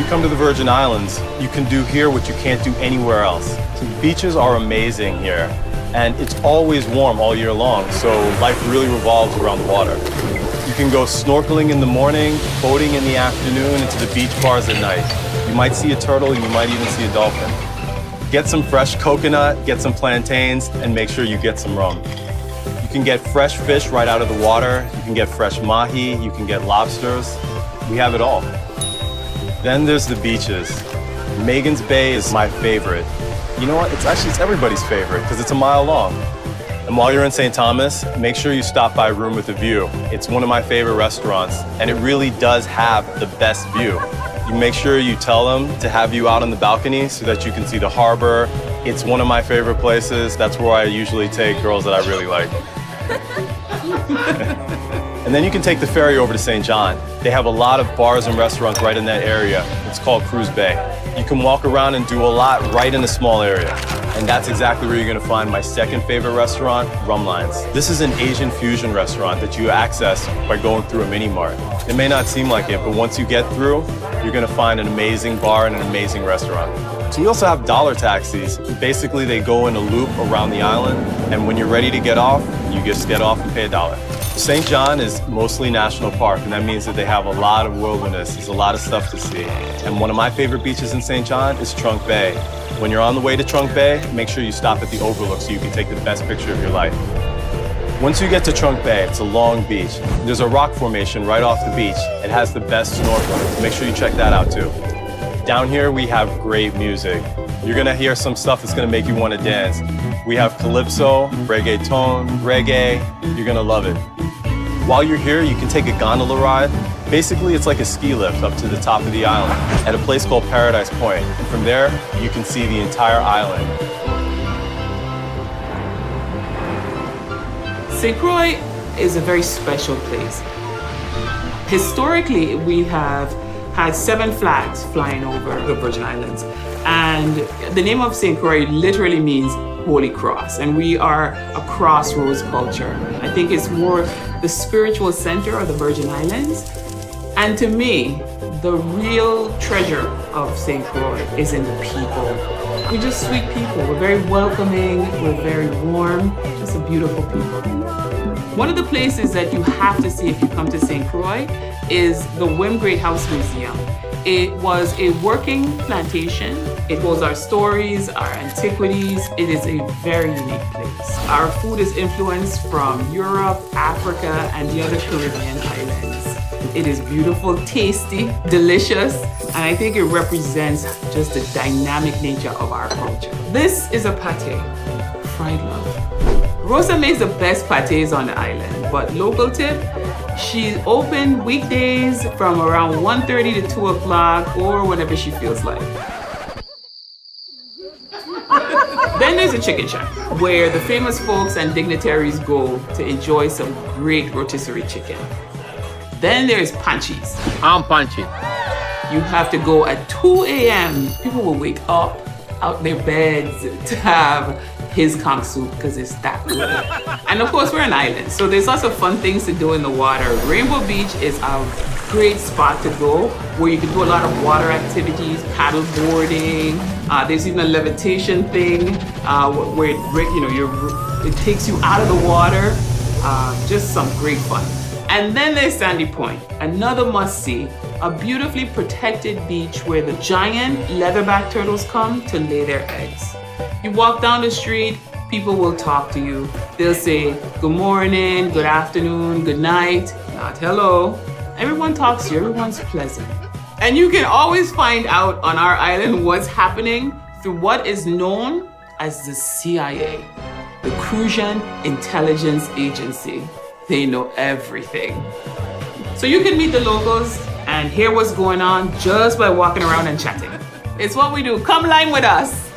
come to the Virgin Islands, you can do here what you can't do anywhere else. So the beaches are amazing here, and it's always warm all year long, so life really revolves around the water. You can go snorkeling in the morning, boating in the afternoon, and to the beach bars at night. You might see a turtle, you might even see a dolphin. Get some fresh coconut, get some plantains, and make sure you get some rum. You can get fresh fish right out of the water, you can get fresh mahi, you can get lobsters. We have it all. Then there's the beaches. Megan's Bay is my favorite. You know what? It's everybody's favorite because it's a mile long. And while you're in St. Thomas, make sure you stop by Room with a View. It's one of my favorite restaurants, and it really does have the best view. You make sure you tell them to have you out on the balcony so that you can see the harbor. It's one of my favorite places. That's where I usually take girls that I really like. And then you can take the ferry over to St. John. They have a lot of bars and restaurants right in that area. It's called Cruise Bay. You can walk around and do a lot right in a small area. And that's exactly where you're gonna find my second favorite restaurant, Rumlines. This is an Asian fusion restaurant that you access by going through a mini mart. It may not seem like it, but once you get through, you're gonna find an amazing bar and an amazing restaurant. So we also have dollar taxis. Basically, they go in a loop around the island, and when you're ready to get off, you just get off and pay $1. St. John is mostly national park, and that means that they have a lot of wilderness. There's a lot of stuff to see. And one of my favorite beaches in St. John is Trunk Bay. When you're on the way to Trunk Bay, make sure you stop at the overlook so you can take the best picture of your life. Once you get to Trunk Bay, it's a long beach. There's a rock formation right off the beach. It has the best snorkeling, so make sure you check that out too. Down here, we have great music. You're gonna hear some stuff that's gonna make you wanna dance. We have calypso, reggaeton, reggae. You're gonna love it. While you're here, you can take a gondola ride. Basically, it's like a ski lift up to the top of the island at a place called Paradise Point. And from there, you can see the entire island. St. Croix is a very special place. Historically, we have had 7 flags flying over the Virgin Islands. And the name of St. Croix literally means Holy Cross, and we are a crossroads culture. I think it's more the spiritual center of the Virgin Islands. And to me, the real treasure of St. Croix is in the people. We're just sweet people. We're very welcoming, we're very warm, just a beautiful people. One of the places that you have to see if you come to St. Croix is the Wim Great House Museum. It was a working plantation. It holds our stories, our antiquities. It is a very unique place. Our food is influenced from Europe, Africa, and the other Caribbean islands. It is beautiful, tasty, delicious, and I think it represents just the dynamic nature of our culture. This is a pate, fried love. Rosa makes the best pates on the island, but local tip, she's open weekdays from around 1:30 to 2 o'clock or whenever she feels like. Then there's a chicken shack where the famous folks and dignitaries go to enjoy some great rotisserie chicken. Then there's Panchi's. I'm Panchi. You have to go at 2 a.m. People will wake up out their beds to have his conch soup because it's that good. And of course, we're an island, so there's lots of fun things to do in the water. Rainbow Beach is a great spot to go where you can do a lot of water activities, paddle boarding. There's even a levitation thing where it takes you out of the water. Just some great fun. And then there's Sandy Point, another must-see, a beautifully protected beach where the giant leatherback turtles come to lay their eggs. You walk down the street, people will talk to you. They'll say, good morning, good afternoon, good night, not hello. Everyone talks to you, everyone's pleasant. And you can always find out on our island what's happening through what is known as the CIA, the Crucian Intelligence Agency. They know everything. So you can meet the locals and hear what's going on just by walking around and chatting. It's what we do. Come line with us.